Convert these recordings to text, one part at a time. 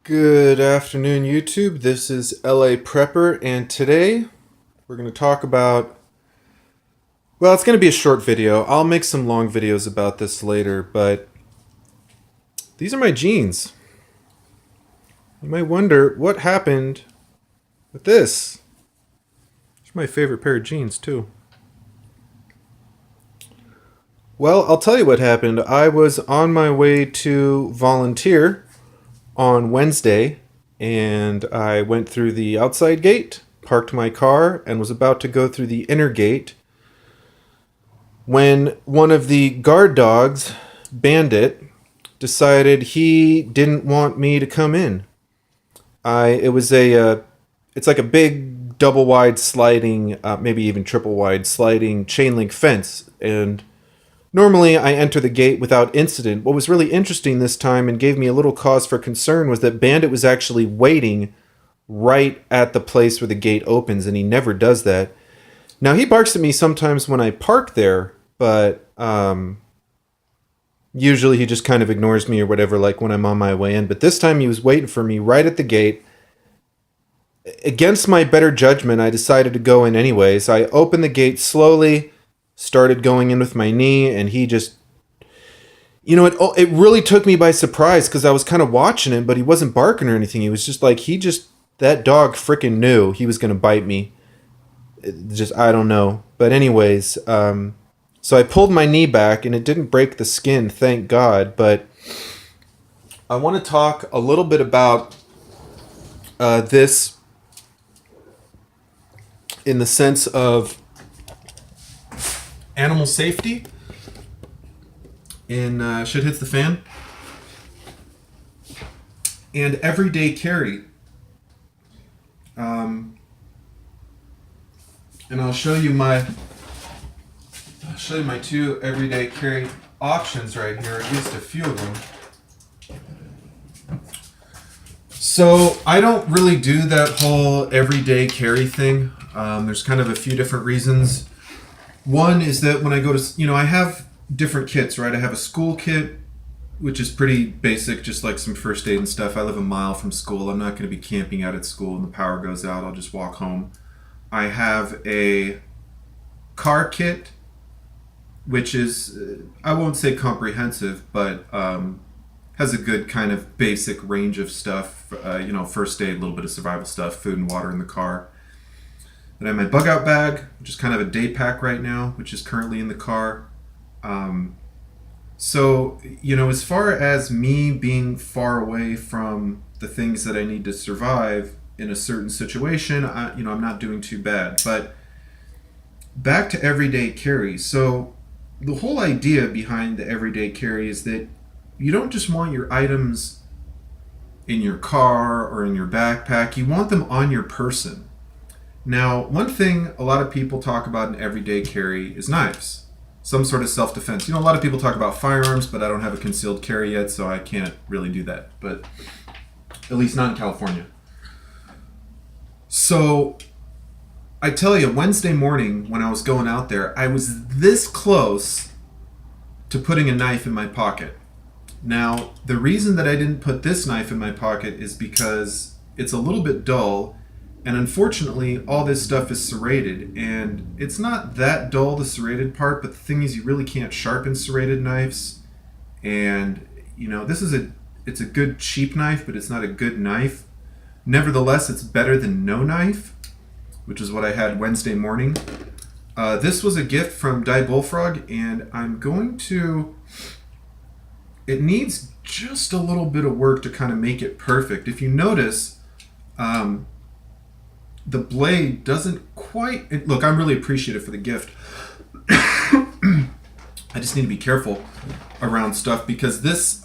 Good afternoon, YouTube. This is LA Prepper, and today we're going to talk about. Well, it's going to be a short video. I'll make some long videos about this later, but these are my jeans. You might wonder what happened with this. It's my favorite pair of jeans, too. Well, I'll tell you what happened. I was on my way to volunteer on Wednesday, and I went through the outside gate, parked my car, and was about to go through the inner gate when one of the guard dogs, Bandit, decided he didn't want me to come in. It's like a big double wide sliding, maybe even triple wide sliding chain link fence, and normally, I enter the gate without incident. What was really interesting this time and gave me a little cause for concern was that Bandit was actually waiting right at the place where the gate opens, and he never does that. Now, he barks at me sometimes when I park there, but usually he just kind of ignores me or whatever, like when I'm on my way in. But this time he was waiting for me right at the gate. Against my better judgment, I decided to go in anyways. I opened the gate slowly, started going in with my knee, and he just, it really took me by surprise because I was kind of watching him, but he wasn't barking or anything. He was just like, that dog freaking knew he was going to bite me. I don't know. But anyways, so I pulled my knee back and it didn't break the skin, thank God. But I want to talk a little bit about this in the sense of animal safety in shit hits the fan, and everyday carry. And I'll show you my two everyday carry options right here, at least a few of them. So I don't really do that whole everyday carry thing. There's kind of a few different reasons. One is that when I go to, I have different kits, right? I have a school kit, which is pretty basic, just like some first aid and stuff. I live a mile from school. I'm not going to be camping out at school and the power goes out. I'll just walk home. I have a car kit, which is, I won't say comprehensive, but has a good kind of basic range of stuff. First aid, a little bit of survival stuff, food and water in the car. Then I have my bug out bag, which is kind of a day pack right now, which is currently in the car. As far as me being far away from the things that I need to survive in a certain situation, I'm not doing too bad. But back to everyday carry. So the whole idea behind the everyday carry is that you don't just want your items in your car or in your backpack. You want them on your person. Now, one thing a lot of people talk about in everyday carry is knives. Some sort of self-defense. A lot of people talk about firearms, but I don't have a concealed carry yet, so I can't really do that. But at least not in California. So I tell you, Wednesday morning when I was going out there, I was this close to putting a knife in my pocket. Now, the reason that I didn't put this knife in my pocket is because it's a little bit dull, and unfortunately, all this stuff is serrated, and it's not that dull, the serrated part, but the thing is you really can't sharpen serrated knives, and, it's a good cheap knife, but it's not a good knife. Nevertheless, it's better than no knife, which is what I had Wednesday morning. This was a gift from Die Bullfrog, and it needs just a little bit of work to kind of make it perfect. If you notice, the blade doesn't quite... Look, I'm really appreciative for the gift. I just need to be careful around stuff because this...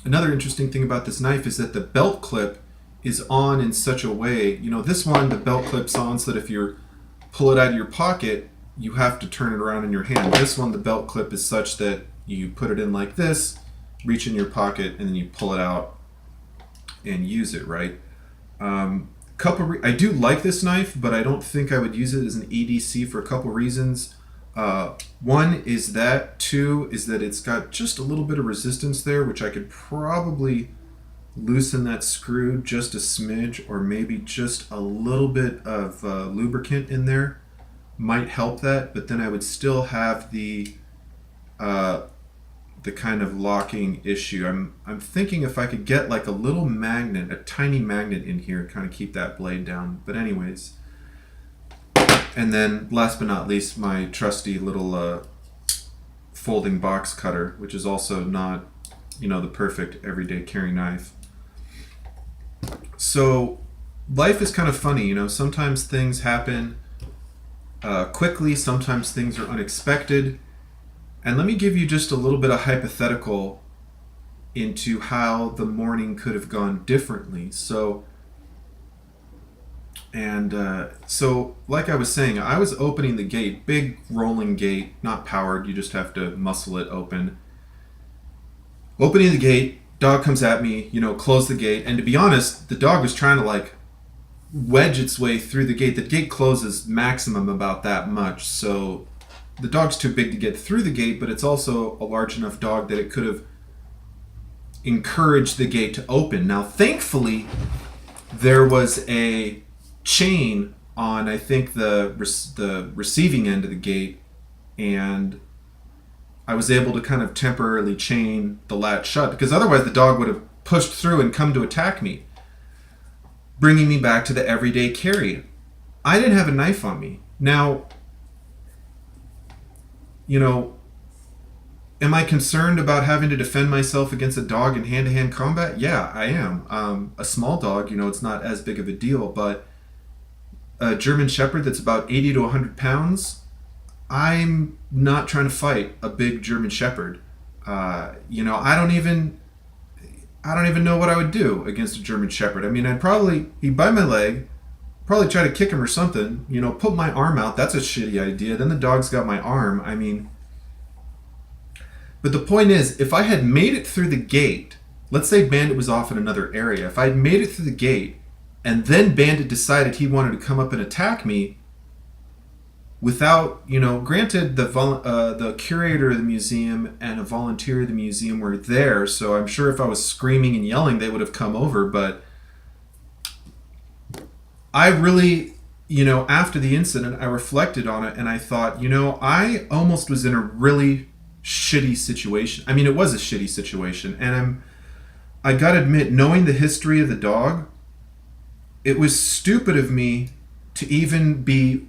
another interesting thing about this knife is that the belt clip is on in such a way... this one, the belt clip's on so that if you pull it out of your pocket, you have to turn it around in your hand. This one, the belt clip is such that you put it in like this, reach in your pocket, and then you pull it out and use it, right? I do like this knife, but I don't think I would use it as an EDC for a couple reasons. One is that. Two is that it's got just a little bit of resistance there, which I could probably loosen that screw just a smidge, or maybe just a little bit of lubricant in there might help that, but then I would still have uh, the kind of locking issue. I'm thinking if I could get like a little magnet, a tiny magnet in here, kind of keep that blade down. But anyways, and then last but not least, my trusty little folding box cutter, which is also not, the perfect everyday carry knife. So life is kind of funny, sometimes things happen quickly, sometimes things are unexpected. And let me give you just a little bit of hypothetical into how the morning could have gone differently. So, like I was saying, I was opening the gate, big rolling gate, not powered, you just have to muscle it open. Opening the gate, dog comes at me, close the gate. And to be honest, the dog was trying to like wedge its way through the gate. The gate closes maximum about that much. So the dog's too big to get through the gate, but it's also a large enough dog that it could have encouraged the gate to open. Now, thankfully, there was a chain on, I think, the receiving end of the gate, and I was able to kind of temporarily chain the latch shut, because otherwise the dog would have pushed through and come to attack me, bringing me back to the everyday carry. I didn't have a knife on me. Now, am I concerned about having to defend myself against a dog in hand-to-hand combat? Yeah, I am. A small dog, it's not as big of a deal, but a German Shepherd that's about 80 to 100 pounds, I'm not trying to fight a big German Shepherd. I don't even know what I would do against a German Shepherd. I mean, he'd bite my leg, probably try to kick him or something, put my arm out. That's a shitty idea. Then the dog's got my arm. I mean, but the point is, if I had made it through the gate, let's say Bandit was off in another area. If I had made it through the gate and then Bandit decided he wanted to come up and attack me without, granted the curator of the museum and a volunteer of the museum were there, so I'm sure if I was screaming and yelling, they would have come over, but I really, after the incident, I reflected on it and I thought, I almost was in a really shitty situation. I mean, it was a shitty situation, and I gotta admit, knowing the history of the dog, it was stupid of me to even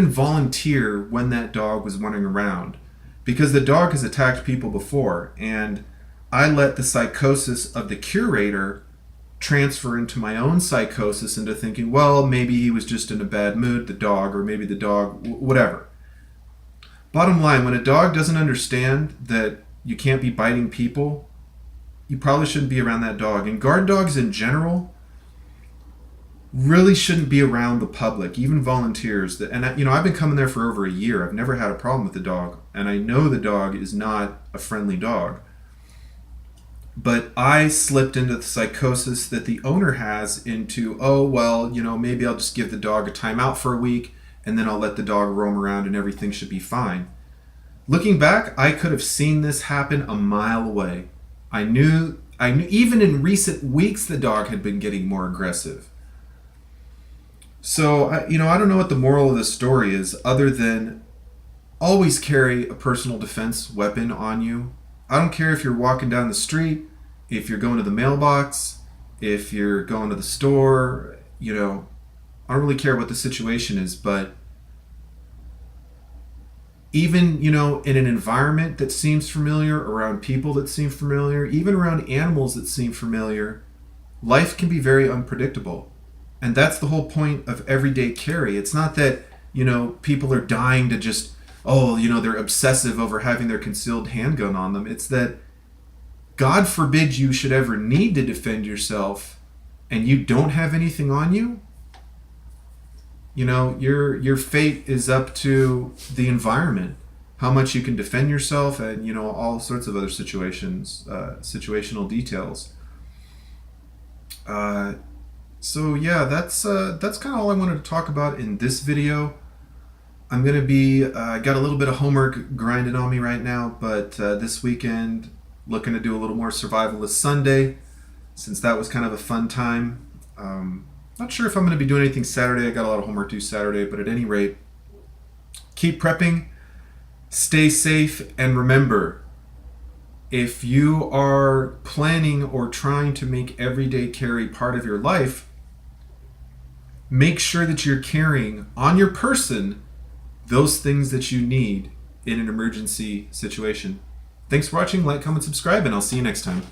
volunteer when that dog was running around, because the dog has attacked people before, and I let the psychosis of the curator transfer into my own psychosis, into thinking, well, maybe he was just in a bad mood, the dog, or maybe the dog, whatever. Bottom line, when a dog doesn't understand that you can't be biting people, you probably shouldn't be around that dog. And guard dogs in general really shouldn't be around the public, even volunteers. I've been coming there for over a year. I've never had a problem with the dog, and I know the dog is not a friendly dog. But I slipped into the psychosis that the owner has into, oh, well, maybe I'll just give the dog a timeout for a week, and then I'll let the dog roam around and everything should be fine. Looking back, I could have seen this happen a mile away. I knew even in recent weeks the dog had been getting more aggressive. So, I don't know what the moral of the story is, other than always carry a personal defense weapon on you. I don't care if you're walking down the street, if you're going to the mailbox, if you're going to the store, I don't really care what the situation is, but even, in an environment that seems familiar, around people that seem familiar, even around animals that seem familiar, life can be very unpredictable. And that's the whole point of everyday carry. It's not that, people are dying to just, they're obsessive over having their concealed handgun on them. It's that, God forbid you should ever need to defend yourself and you don't have anything on you. Your fate is up to the environment, how much you can defend yourself, and all sorts of other situational details. So yeah, that's kind of all I wanted to talk about in this video. I'm gonna be got a little bit of homework grinding on me right now, but this weekend looking to do a little more Survivalist Sunday. since that was kind of a fun time. Not sure if I'm going to be doing anything Saturday. I got a lot of homework due Saturday, but at any rate, keep prepping, stay safe, and remember, if you are planning or trying to make everyday carry part of your life, make sure that you're carrying on your person those things that you need in an emergency situation. Thanks for watching. Like, comment, subscribe, and I'll see you next time.